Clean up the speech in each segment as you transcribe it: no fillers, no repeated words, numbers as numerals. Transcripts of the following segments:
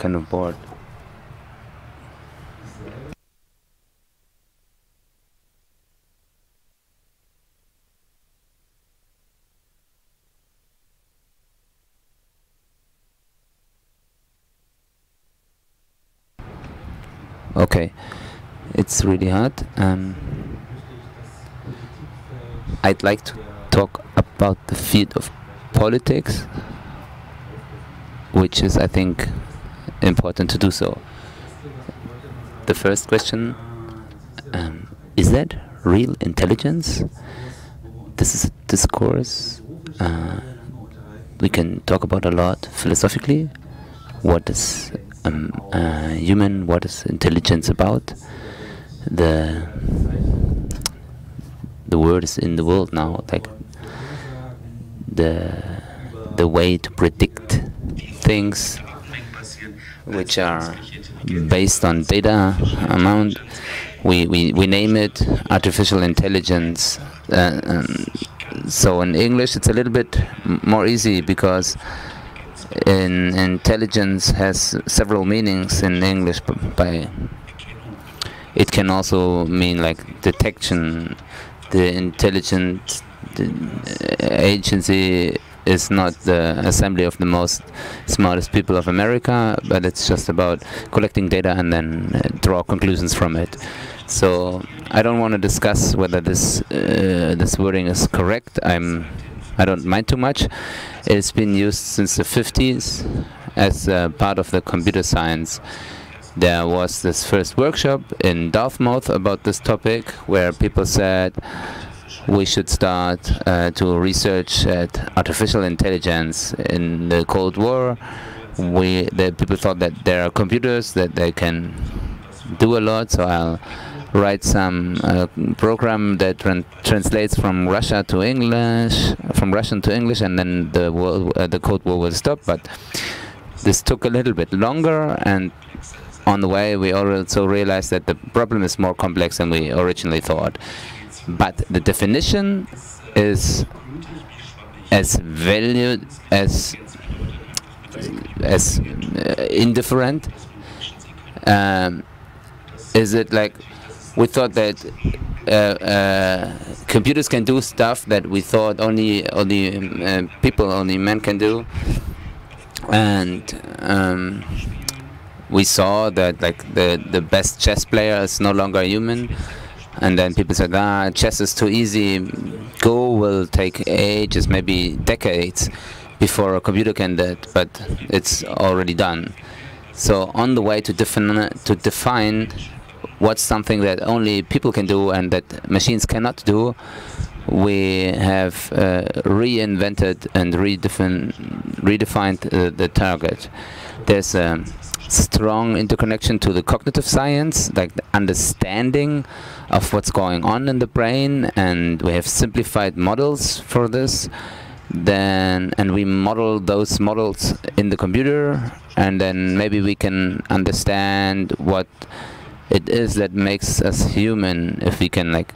kind of bored. Okay, it's really hard. I'd like to talk about the field of politics, which is, I think, important to do so. The first question, is that real intelligence? This is a discourse we can talk about a lot philosophically. What is human? What is intelligence about? The word is in the world now, like the way to predict things which are based on data amount. We name it artificial intelligence. So in English it's a little bit more easy, because intelligence has several meanings in English. It can also mean like detection. The intelligent agency is not the assembly of the most smartest people of America, but it's just about collecting data and then draw conclusions from it. So I don't want to discuss whether this wording is correct. I don't mind too much. It's been used since the 50s as part of the computer science. There was this first workshop in Dartmouth about this topic, where people said we should start to research at artificial intelligence. In the Cold War, the people thought that there are computers that they can do a lot, so I'll write some program that translates from Russian to English, and then the Cold War will stop. But this took a little bit longer, and on the way we also realized that the problem is more complex than we originally thought. But the definition is as valued as indifferent. Is it like we thought that computers can do stuff that we thought only men can do, and we saw that like the best chess player is no longer human, and then people said, chess is too easy. Go will take ages, maybe decades, before a computer can do it, but it's already done. So on the way to define what's something that only people can do and that machines cannot do, we have reinvented and redefined the target. There's a strong interconnection to the cognitive science, like the understanding of what's going on in the brain, and we have simplified models for this. And we model those models in the computer, and then maybe we can understand what it is that makes us human, if we can like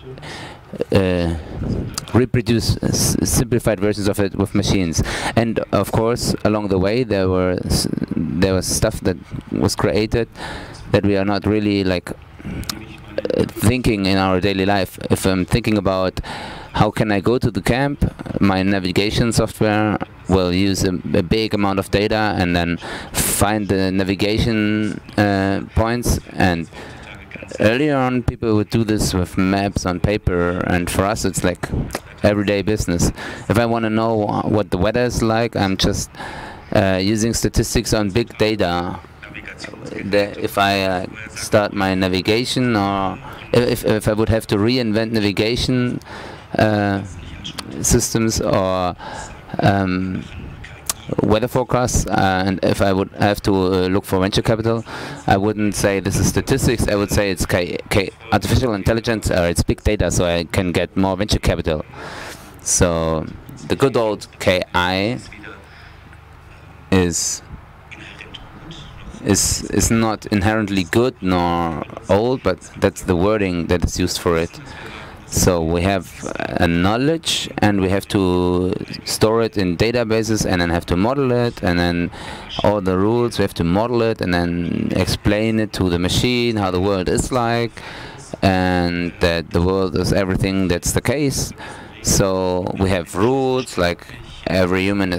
reproduce simplified versions of it with machines. And of course, along the way, there was stuff that was created that we are not really like thinking in our daily life. If I'm thinking about how can I go to the camp, my navigation software will use a big amount of data and then find the navigation points. And earlier on, people would do this with maps on paper, and for us it's like everyday business. If I want to know what the weather is like, I'm just using statistics on big data. If I start my navigation, or if I would have to reinvent navigation systems or weather forecasts, and if I would have to look for venture capital, I wouldn't say this is statistics. I would say it's artificial intelligence, or it's big data, so I can get more venture capital. So the good old KI is not inherently good nor old, but that's the wording that is used for it. So we have a knowledge, and we have to store it in databases, and then have to model it, and then all the rules we have to model it, and then explain it to the machine how the world is like, and that the world is everything that's the case. So we have rules like every human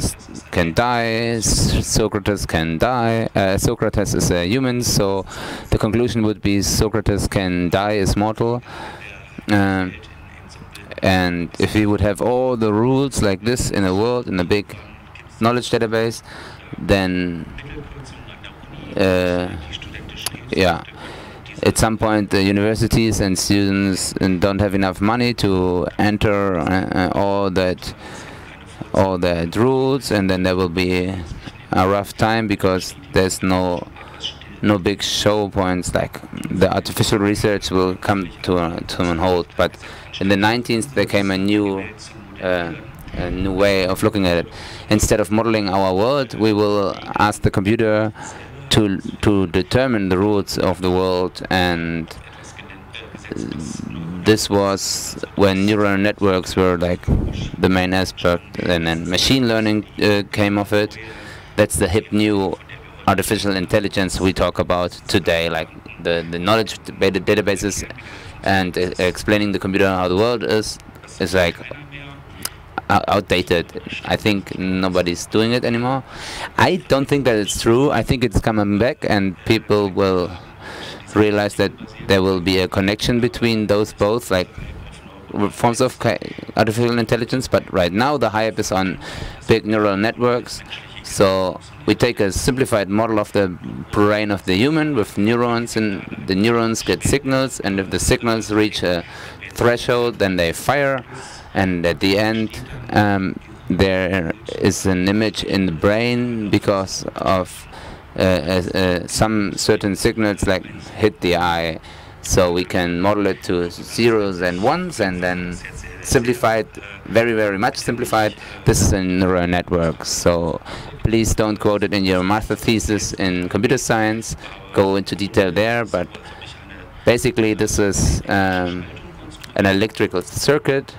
can die. Socrates can die. Socrates is a human, so the conclusion would be Socrates can die, is mortal. And if we would have all the rules like this in a world, in a big knowledge database, then yeah, at some point the universities and students don't have enough money to enter all that rules, and then there will be a rough time because there's no big show points, like the artificial research will come to an halt. But in the 19th there came a new way of looking at it. Instead of modeling our world, we will ask the computer to determine the rules of the world, and this was when neural networks were like the main aspect, and then machine learning came of it. That's the hip new artificial intelligence we talk about today, like the knowledge databases and explaining the computer how the world is like outdated. I think nobody's doing it anymore. I don't think that it's true. I think it's coming back, and people will realize that there will be a connection between those both, like forms of artificial intelligence. But right now the hype is on big neural networks. So we take a simplified model of the brain of the human with neurons, and the neurons get signals, and if the signals reach a threshold, then they fire, and at the end there is an image in the brain because of some certain signals like hit the eye. So we can model it to zeros and ones, and then simplified, very, very much simplified. This is a neural network. So please don't quote it in your master thesis in computer science. Go into detail there, but basically this is an electrical circuit,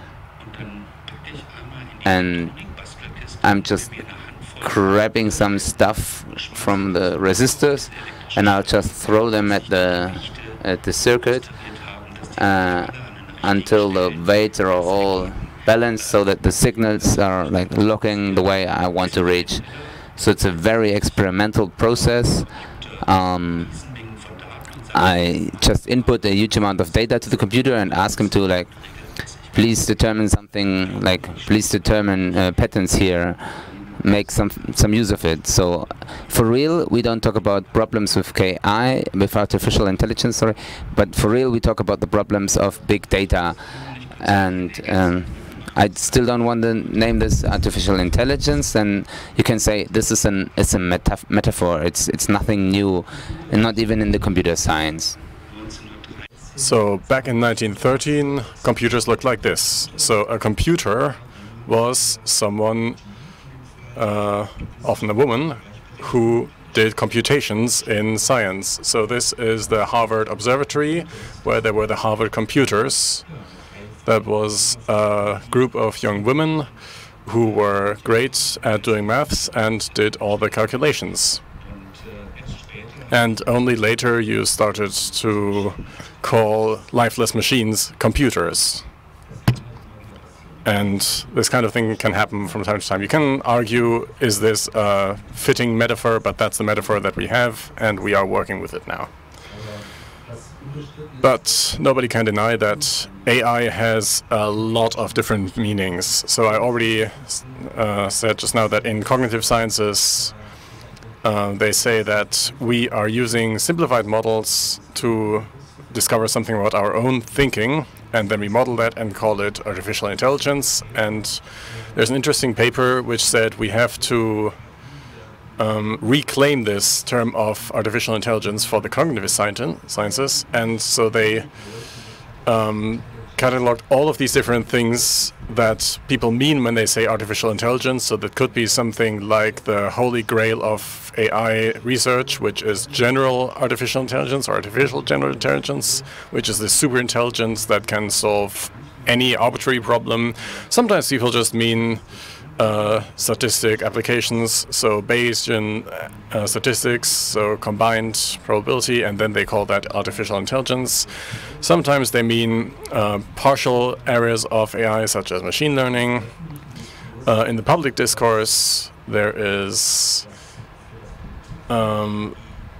and I'm just grabbing some stuff from the resistors, and I'll just throw them at the circuit until the weights are all balanced, so that the signals are like looking the way I want to reach. So it's a very experimental process. I just input a huge amount of data to the computer and ask him to like, please determine something, like please determine patterns here, make some use of it. So for real, we don't talk about problems with KI, with artificial intelligence, sorry, but for real we talk about the problems of big data. And I still don't want to name this artificial intelligence, and you can say this is it's a metaphor. It's nothing new, and not even in the computer science. So back in 1913, computers looked like this. So a computer was someone, often a woman, who did computations in science. So this is the Harvard Observatory, where there were the Harvard computers. That was a group of young women who were great at doing maths and did all the calculations. And only later you started to call lifeless machines computers. And this kind of thing can happen from time to time. You can argue, is this a fitting metaphor? But that's the metaphor that we have, and we are working with it now. But nobody can deny that AI has a lot of different meanings. So I already said just now that in cognitive sciences, they say that we are using simplified models to discover something about our own thinking, and then we model that and call it artificial intelligence. And there's an interesting paper which said we have to reclaim this term of artificial intelligence for the cognitive sciences, and so they cataloged all of these different things that people mean when they say artificial intelligence. So that could be something like the holy grail of AI research, which is general artificial intelligence, or artificial general intelligence, which is the super intelligence that can solve any arbitrary problem. Sometimes people just mean statistic applications, so Bayesian statistics, so combined probability, and then they call that artificial intelligence. Sometimes they mean partial areas of AI, such as machine learning. In the public discourse, there is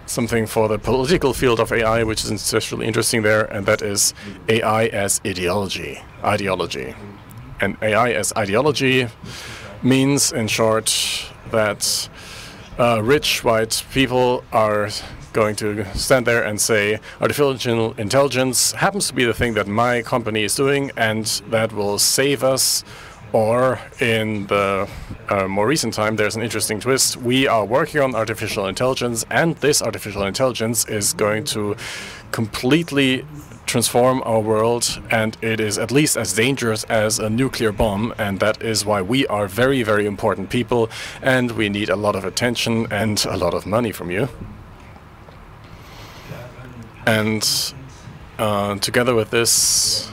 something for the political field of AI, which is especially interesting there, and that is AI as ideology. And AI as ideology means, in short, that rich white people are going to stand there and say, artificial intelligence happens to be the thing that my company is doing, and that will save us. Or in the more recent time, there's an interesting twist. We are working on artificial intelligence, and this artificial intelligence is going to completely transform our world, and it is at least as dangerous as a nuclear bomb, and that is why we are very, very important people, and we need a lot of attention and a lot of money from you. And together with this,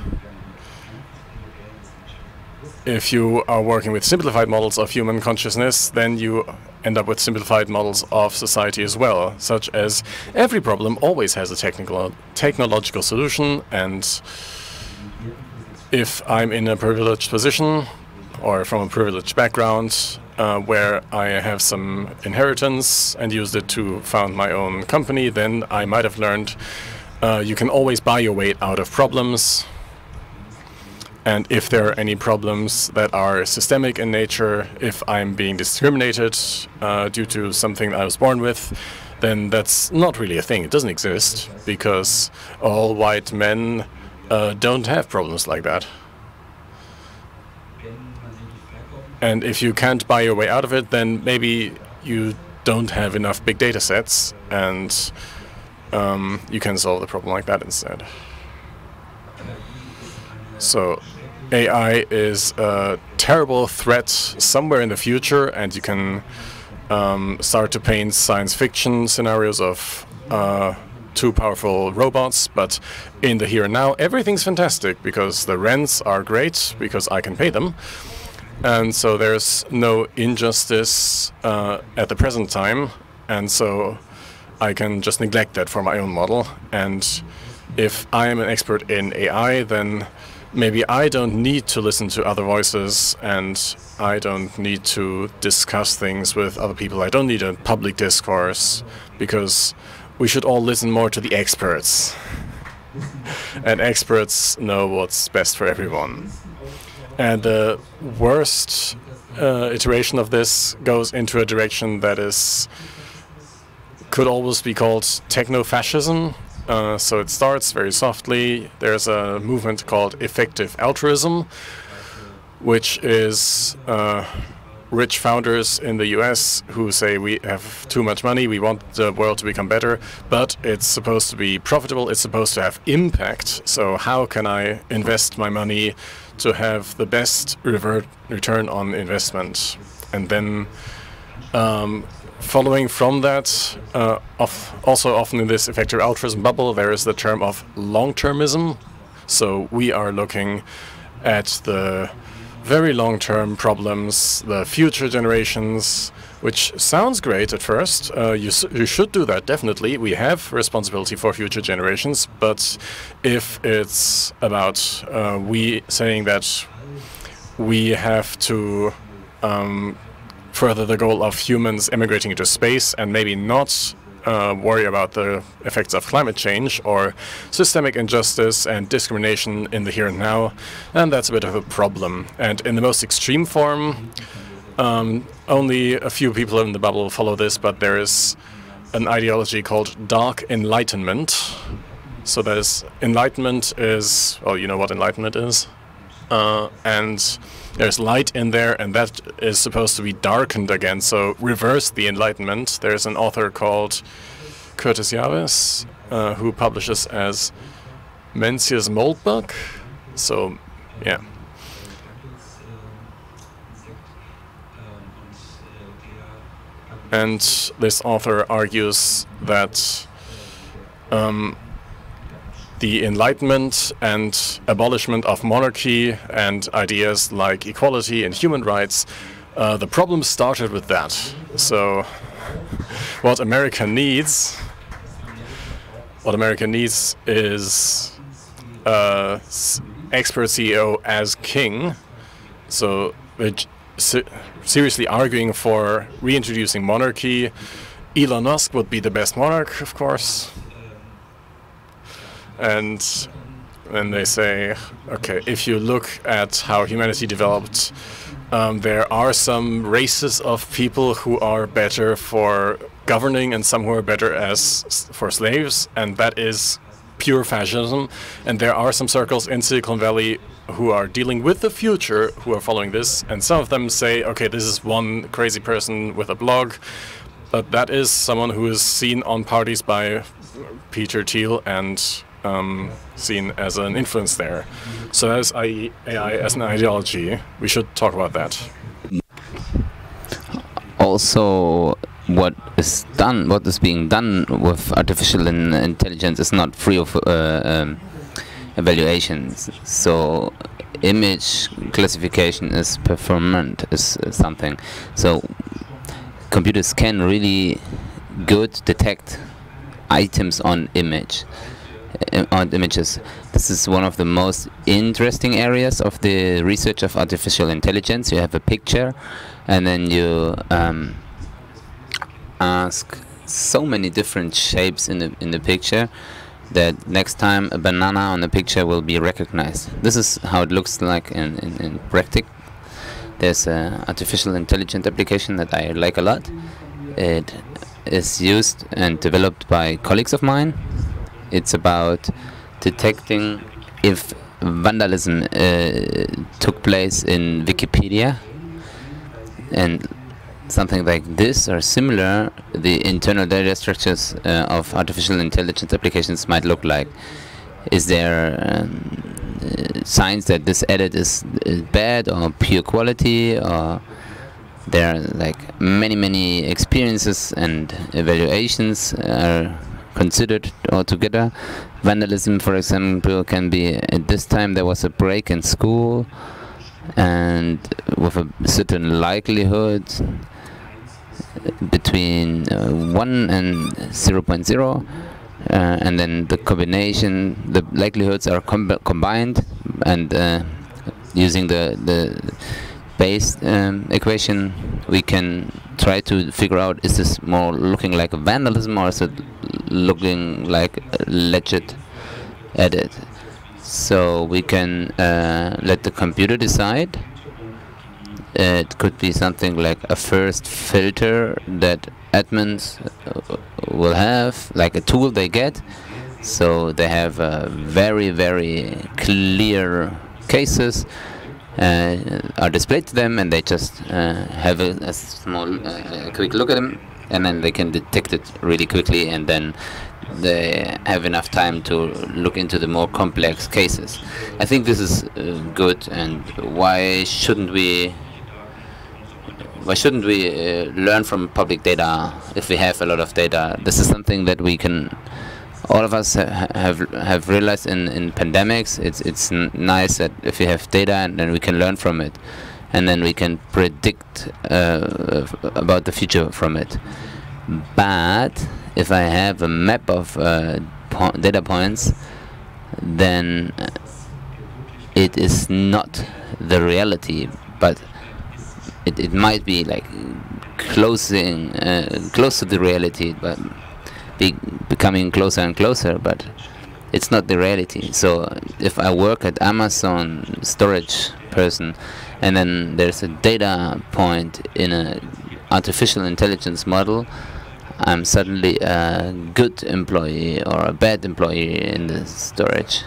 if you are working with simplified models of human consciousness, then you end up with simplified models of society as well, such as every problem always has a technological solution, and if I'm in a privileged position or from a privileged background where I have some inheritance and used it to found my own company, then I might have learned you can always buy your way out of problems. And if there are any problems that are systemic in nature, if I'm being discriminated due to something I was born with, then that's not really a thing. It doesn't exist, because all white men don't have problems like that. And if you can't buy your way out of it, then maybe you don't have enough big data sets, and you can solve the problem like that instead. So AI is a terrible threat somewhere in the future, and you can start to paint science fiction scenarios of too powerful robots, but in the here and now, everything's fantastic because the rents are great because I can pay them. And so there's no injustice at the present time, and so I can just neglect that for my own model. And if I am an expert in AI, then maybe I don't need to listen to other voices, and I don't need to discuss things with other people. I don't need a public discourse, because we should all listen more to the experts. And experts know what's best for everyone. And the worst iteration of this goes into a direction that could always be called techno-fascism. So it starts very softly. There's a movement called effective altruism, which is rich founders in the US who say we have too much money, we want the world to become better, but it's supposed to be profitable, it's supposed to have impact. So how can I invest my money to have the best return on investment? And then following from that, also often in this effective altruism bubble, there is the term of long-termism. So we are looking at the very long-term problems, the future generations, which sounds great at first. You should do that, definitely. We have responsibility for future generations, but if it's about we saying that we have to further the goal of humans immigrating into space and maybe not worry about the effects of climate change or systemic injustice and discrimination in the here and now, and that's a bit of a problem. And in the most extreme form, only a few people in the bubble follow this, but there is an ideology called dark enlightenment. So enlightenment is, well, you know what enlightenment is, and there's light in there, and that is supposed to be darkened again, so reverse the enlightenment. There's an author called Curtis Yarvis, who publishes as Mencius Moldbug. So, yeah. And this author argues that the Enlightenment and abolishment of monarchy and ideas like equality and human rights, the problem started with that. So what America needs is expert CEO as king. So seriously arguing for reintroducing monarchy. Elon Musk would be the best monarch, of course. And when they say, okay, if you look at how humanity developed, there are some races of people who are better for governing and some who are better for slaves, and that is pure fascism. And there are some circles in Silicon Valley who are dealing with the future, who are following this, and some of them say, okay, this is one crazy person with a blog, but that is someone who is seen on parties by Peter Thiel and seen as an influence there. So as AI as an ideology, we should talk about that. Also, what is being done with artificial intelligence is not free of evaluations. So image classification is performant, is something. So computers can really good detect items on images. This is one of the most interesting areas of the research of artificial intelligence. You have a picture, and then you ask so many different shapes in the picture that next time a banana on the picture will be recognized. This is how it looks like in practice. There's an artificial intelligence application that I like a lot. It is used and developed by colleagues of mine. It's about detecting if vandalism took place in Wikipedia, and something like this or similar, the internal data structures of artificial intelligence applications might look like. Is there signs that this edit is bad or pure quality, or there are like many experiences and evaluations are considered altogether. Vandalism, for example, can be at this time there was a break in school, and with a certain likelihood between 1 and 0.0, and then the combination, the likelihoods are combined, and using the base equation, we can try to figure out, is this more looking like a vandalism or is it looking like a legit edit? So we can let the computer decide. It could be something like a first filter that admins will have, like a tool they get. So they have very clear cases are displayed to them, and they just have a small quick look at them, and then they can detect it really quickly, and then they have enough time to look into the more complex cases. I think this is good, and why shouldn't we learn from public data if we have a lot of data? This is something that we can, all of us have realized in pandemics. It's nice that if we have data, and then we can learn from it, and then we can predict about the future from it. But if I have a map of data points, then it is not the reality, but it might be like close to the reality, but becoming closer and closer, but it's not the reality. So if I work at Amazon storage person, and then there's a data point in a artificial intelligence model, I'm suddenly a good employee or a bad employee in the storage.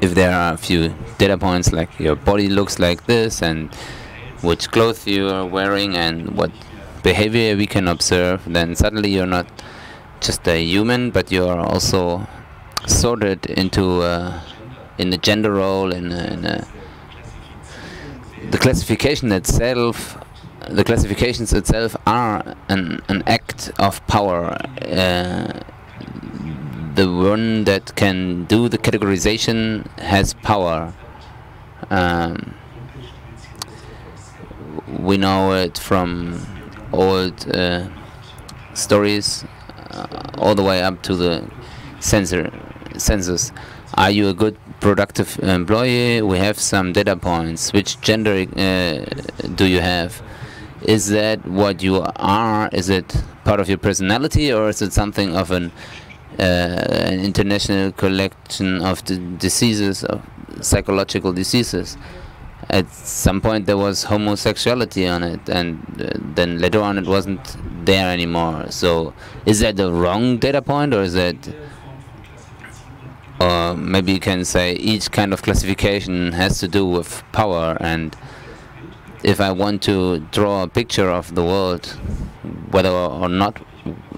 If there are a few data points, like your body looks like this, and which clothes you are wearing, and what behavior we can observe, then suddenly you're not just a human, but you are also sorted into in the gender role, in the classification itself. The classifications itself are an act of power. the one that can do the categorization has power. We know it from old stories all the way up to the census. Are you a good productive employee? We have some data points. Which gender do you have? Is that what you are? Is it part of your personality, or is it something of an international collection of the diseases, of psychological diseases? At some point there was homosexuality on it, and then later on it wasn't there anymore. So is that the wrong data point, or is that, or maybe you can say each kind of classification has to do with power, and if I want to draw a picture of the world, whether or not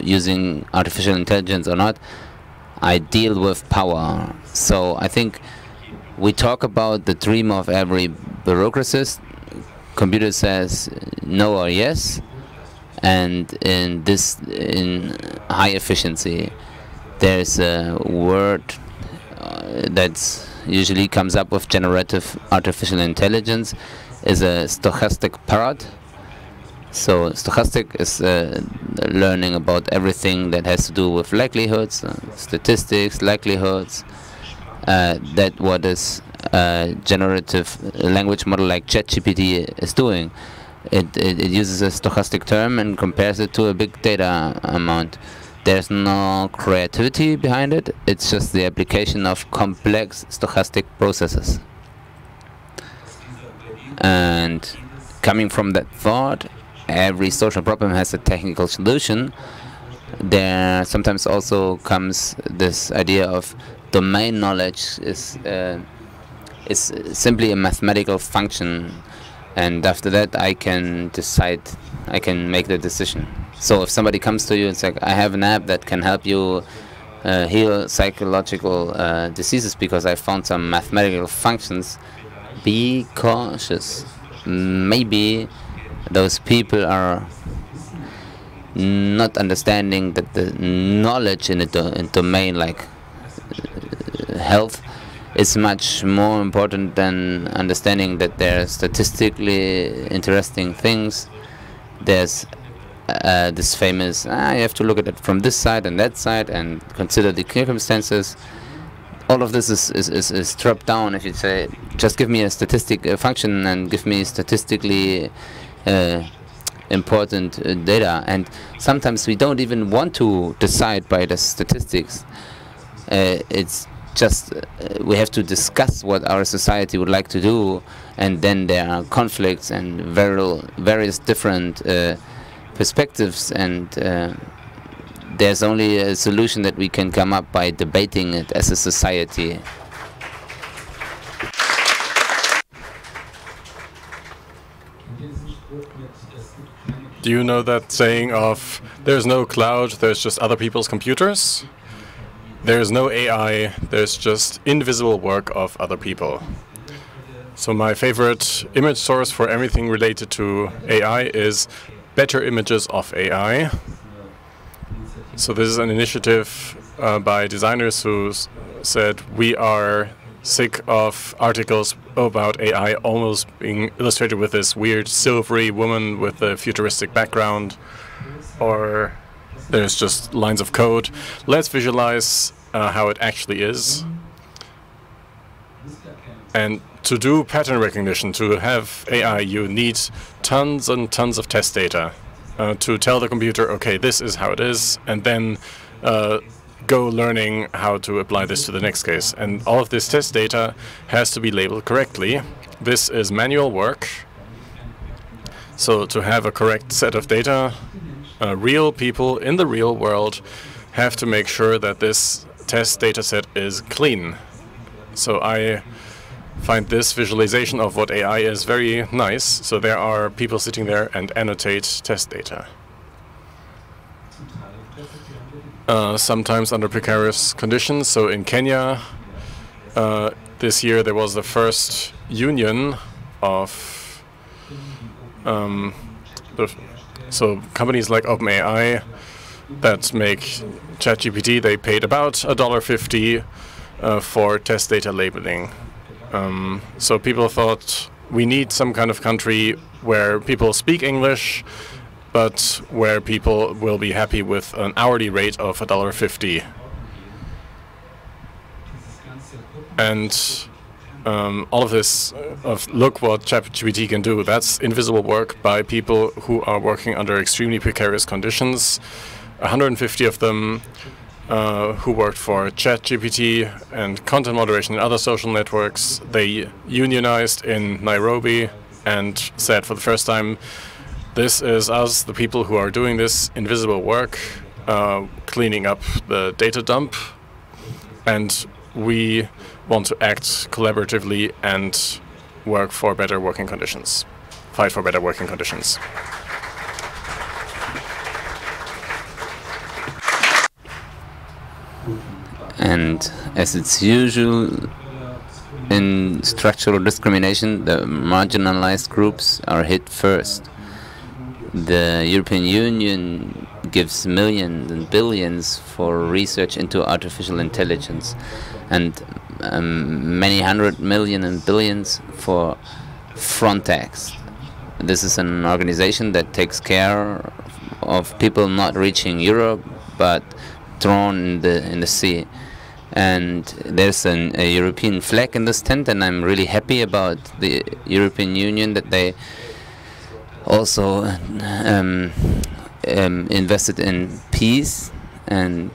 using artificial intelligence or not, I deal with power. So I think we talk about the dream of every bureaucratist. Computer says no or yes, and in high efficiency, there's a word that usually comes up with generative artificial intelligence, is a stochastic parrot. So stochastic is learning about everything that has to do with likelihoods, statistics, likelihoods. That what is generative language model like ChatGPT is doing. It uses a stochastic term and compares it to a big data amount. There's no creativity behind it. It's just the application of complex stochastic processes. And coming from that thought, every social problem has a technical solution. There sometimes also comes this idea of domain knowledge is simply a mathematical function, and after that I can decide, I can make the decision. So if somebody comes to you and says, I have an app that can help you heal psychological diseases because I found some mathematical functions, be cautious. Maybe those people are not understanding that the knowledge in a domain like health is much more important than understanding that there are statistically interesting things. There's this famous, you have to look at it from this side and that side and consider the circumstances. All of this is dropped down if you say, just give me a statistic function and give me statistically important data. And sometimes we don't even want to decide by the statistics. It's just we have to discuss what our society would like to do, and then there are conflicts and various different perspectives, and there's only a solution that we can come up by debating it as a society. Do you know that saying of there's no cloud, there's just other people's computers? There's no AI, there's just invisible work of other people. So my favorite image source for everything related to AI is better images of AI. So this is an initiative by designers who said we are sick of articles about AI almost being illustrated with this weird silvery woman with a futuristic background, or there's just lines of code. Let's visualize how it actually is. And to do pattern recognition, to have AI, you need tons and tons of test data to tell the computer, okay, this is how it is, and then go learning how to apply this to the next case. And all of this test data has to be labeled correctly. This is manual work. So to have a correct set of data, real people in the real world have to make sure that this test data set is clean. So I find this visualization of what AI is very nice. So there are people sitting there and annotate test data. Sometimes under precarious conditions. So in Kenya, this year there was the first union of so companies like OpenAI that make ChatGPT, they paid about $1.50 for test data labeling. So people thought we need some kind of country where people speak English, but where people will be happy with an hourly rate of $1.50. And all of this, look what ChatGPT can do. That's invisible work by people who are working under extremely precarious conditions. 150 of them who worked for ChatGPT and content moderation in other social networks. They unionized in Nairobi and said for the first time, this is us, the people who are doing this invisible work, cleaning up the data dump, and we want to act collaboratively and work for better working conditions, fight for better working conditions. And as it's usual in structural discrimination, the marginalized groups are hit first. The European Union gives millions and billions for research into artificial intelligence, and many hundred million and billions for Frontex. This is an organization that takes care of people not reaching Europe but thrown in the sea. And there's a European flag in this tent, and I'm really happy about the European Union that they also invested in peace and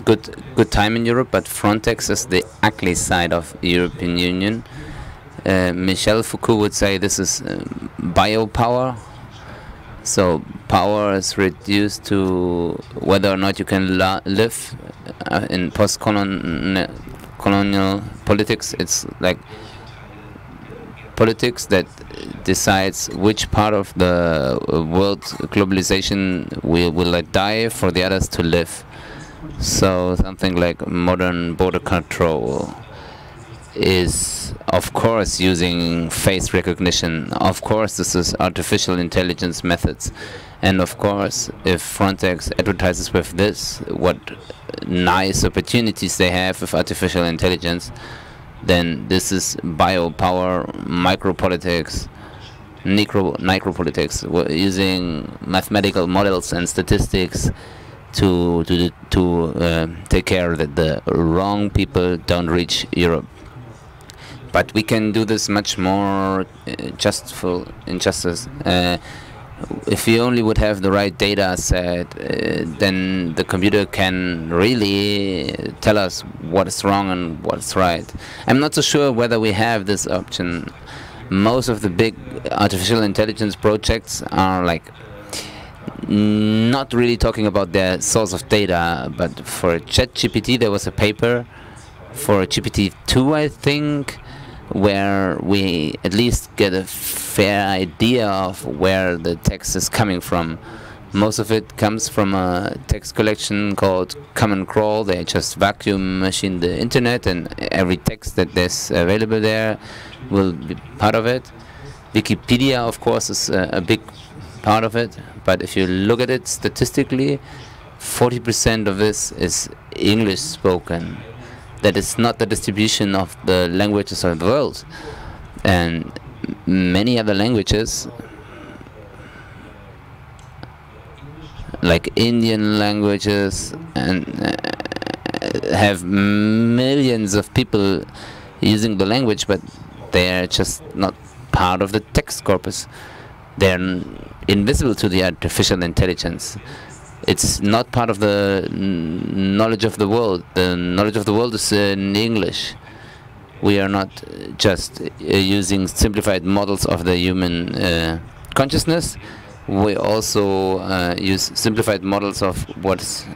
good time in Europe. But Frontex is the ugly side of the European Union. Michel Foucault would say this is biopower. So power is reduced to whether or not you can live in post-colonial politics. It's like politics that decides which part of the world globalization will let die for the others to live. So something like modern border control is, of course, using face recognition. Of course, this is artificial intelligence methods. And of course, if Frontex advertises with this, what nice opportunities they have with artificial intelligence, then this is biopower, micropolitics, necropolitics, using mathematical models and statistics to take care that the wrong people don't reach Europe. But we can do this much more justful injustice. If we only would have the right data set, then the computer can really tell us what is wrong and what's right. I'm not so sure whether we have this option. Most of the big artificial intelligence projects are like not really talking about their source of data, but for ChatGPT there was a paper for GPT-2, I think, where we at least get a fair idea of where the text is coming from. Most of it comes from a text collection called Common Crawl. They just vacuum machine the internet, and every text that is available there will be part of it. Wikipedia, of course, is a big part of it, but if you look at it statistically, 40% of this is English spoken. That is not the distribution of the languages of the world. And many other languages, like Indian languages, and have millions of people using the language, but they are just not part of the text corpus. They're invisible to the artificial intelligence. It's not part of the knowledge of the world. The knowledge of the world is in English. We are not just using simplified models of the human consciousness. We also use simplified models of what's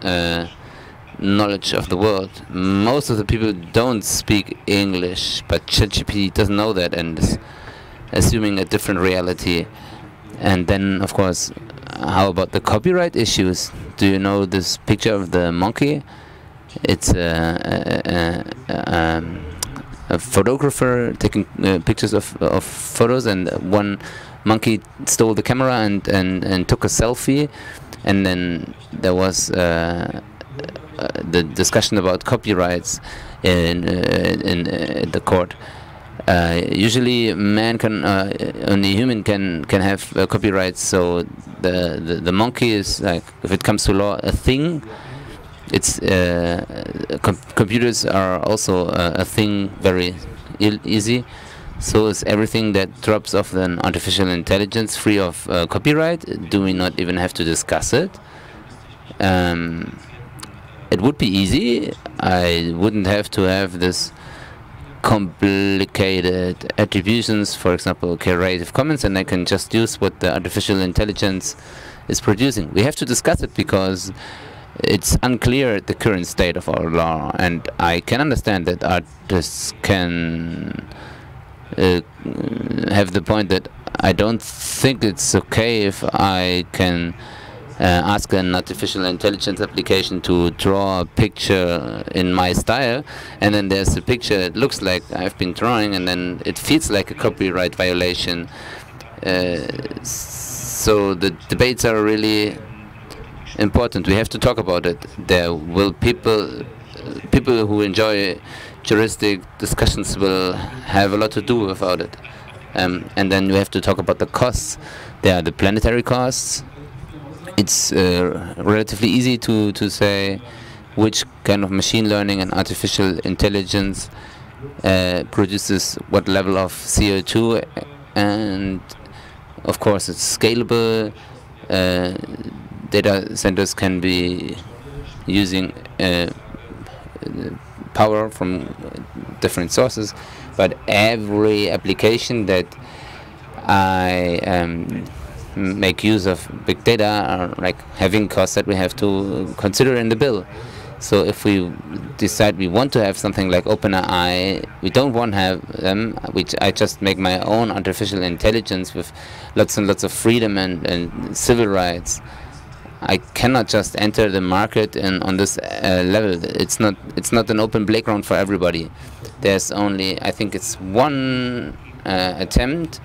knowledge of the world. Most of the people don't speak English, but ChatGPT doesn't know that and is assuming a different reality. And then, of course, how about the copyright issues? Do you know this picture of the monkey? It's a photographer taking pictures of photos, and one monkey stole the camera and took a selfie, and then there was the discussion about copyrights in the court. Usually, man can only human can have copyrights. So the monkey is, like, if it comes to law, a thing. It's computers are also a thing, very easy. So is everything that drops off an artificial intelligence free of copyright? Do we not even have to discuss it? It would be easy. I wouldn't have to have this complicated attributions, for example, Creative Commons, and I can just use what the artificial intelligence is producing. We have to discuss it because it's unclear the current state of our law, and I can understand that artists can have the point that I don't think it's okay if I can ask an artificial intelligence application to draw a picture in my style, and then there's a picture that looks like I've been drawing, and then it feels like a copyright violation. So the debates are really important. We have to talk about it. There will people who enjoy juristic discussions will have a lot to do about it. And then we have to talk about the costs. There are the planetary costs. It's relatively easy to say which kind of machine learning and artificial intelligence produces what level of CO2, and of course it's scalable. Data centers can be using power from different sources, but every application that I make use of big data are like having costs that we have to consider in the bill. So if we decide we want to have something like OpenAI, we don't want to have them, which I just make my own artificial intelligence with lots and lots of freedom and civil rights. I cannot just enter the market and on this level. It's not an open playground for everybody. There's only, I think it's one attempt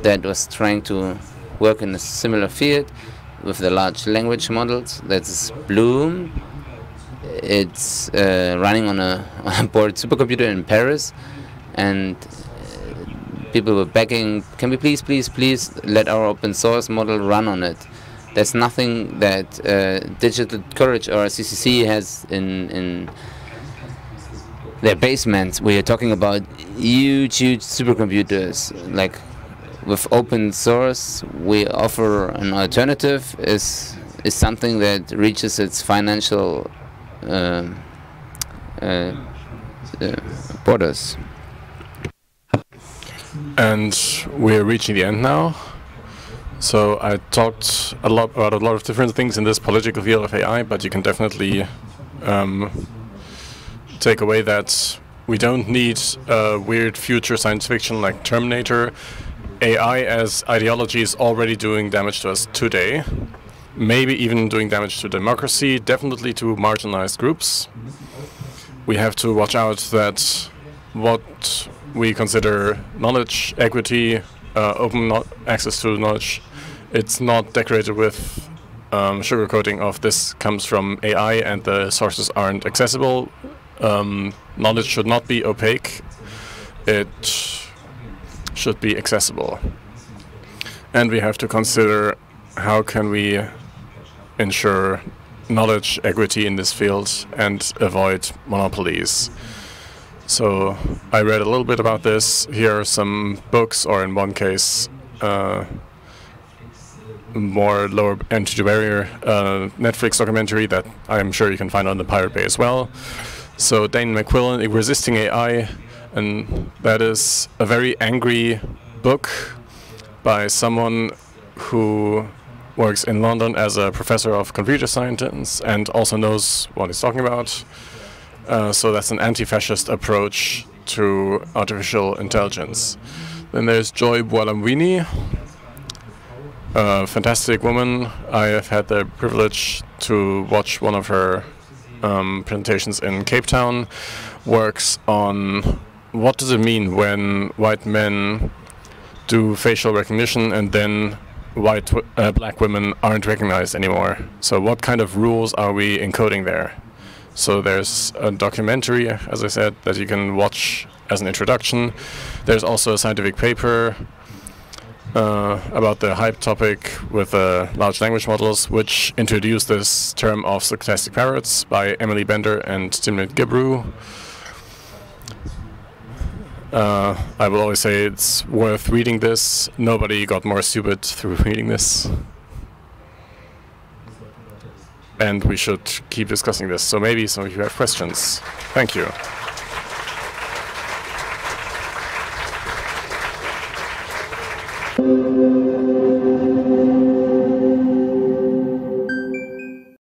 that was trying to work in a similar field with the large language models. That's Bloom. It's running on a board supercomputer in Paris, and people were begging, can we please let our open source model run on it? There's nothing that Digital Courage or CCC has in their basements. We are talking about huge supercomputers. Like with open source, we offer an alternative is something that reaches its financial borders. And we're reaching the end now. So I talked about a lot of different things in this political field of AI, but you can definitely take away that we don't need a weird future science fiction like Terminator. AI as ideology is already doing damage to us today, maybe even doing damage to democracy, definitely to marginalized groups. We have to watch out that what we consider knowledge, equity, open access to knowledge, it's not decorated with sugarcoating of this comes from AI and the sources aren't accessible. Knowledge should not be opaque. It should be accessible. And we have to consider how can we ensure knowledge equity in this field and avoid monopolies. So I read a little bit about this. Here are some books, or in one case, more lower entry barrier Netflix documentary that I'm sure you can find on the Pirate Bay as well. So Dane McQuillan, Resisting AI, and that is a very angry book by someone who works in London as a professor of computer science and also knows what he's talking about. So that's an anti-fascist approach to artificial intelligence. Then there's Joy Buolamwini, a fantastic woman. I have had the privilege to watch one of her presentations in Cape Town. Works on what does it mean when white men do facial recognition, and then black women aren't recognized anymore. So what kind of rules are we encoding there? So there's a documentary, as I said, that you can watch as an introduction. There's also a scientific paper about the hype topic with large language models, which introduced this term of stochastic parrots by Emily Bender and Timnit Gebru. I will always say it's worth reading this. Nobody got more stupid through reading this. And we should keep discussing this. So maybe some of you have questions. Thank you.